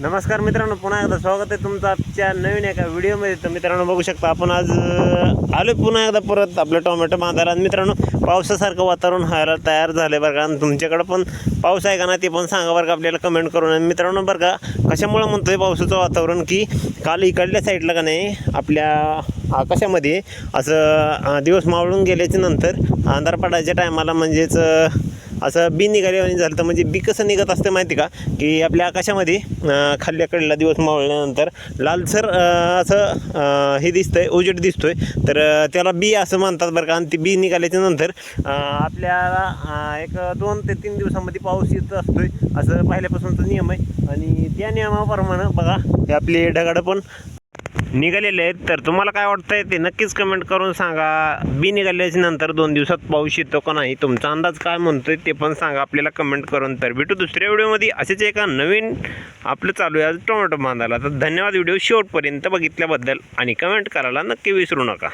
नमस्कार मित्रांनो, पुन्हा एकदा स्वागत आहे तुमचं आजच्या नवीन एका व्हिडिओमध्ये. तर मित्रांनो बघू शकता आपण आज आलो पुन्हा एकदा परत आपलं टोमॅटो बांधायला. मित्रांनो पावसासारखं वातावरण व्हायला तयार झालं बरं का. आणि तुमच्याकडं पण पाऊस आहे का ना ते पण सांगा बरं का आपल्याला कमेंट करून. आणि मित्रांनो बरं का कशामुळं म्हणतोय पावसाचं वातावरण की काल इकडल्या साईडला का नाही आपल्या आकाशामध्ये असं दिवस मावळून गेल्याच्या नंतर अंधार पडायच्या टायमाला म्हणजेच असं बी निघाले झालं. तर म्हणजे बी कसं निघत असतं माहिती का की आपल्या आकाशामध्ये खाल्ल्याकडला दिवस मावळल्यानंतर लालसर असं हे दिसतंय, उजेड दिसतोय. तर त्याला बी असं म्हणतात बरं का. आणि ती बी निघाल्याच्या नंतर आपल्याला एक 2 ते 3 दिवसामध्ये पाऊस येत असतोय असं पहिल्यापासूनचा नियम आहे. आणि त्या नियमाप्रमाणे बघा हे आपले ढगाळं पण निघालेले आहेत. तर तुम्हाला काय वाटतंय ते नक्कीच कमेंट करून सांगा. बी निघाल्याच्या नंतर 2 दिवसात पाऊस येतो का नाही, तुमचा अंदाज काय म्हणतोय ते पण सांगा आपल्याला कमेंट करून. तर भेटू दुसऱ्या व्हिडिओमध्ये असेच एका नवीन आपलं चालू आहे आज टोमॅटो बांधायला. तर धन्यवाद व्हिडिओ शेवटपर्यंत बघितल्याबद्दल आणि कमेंट करायला नक्की विसरू नका.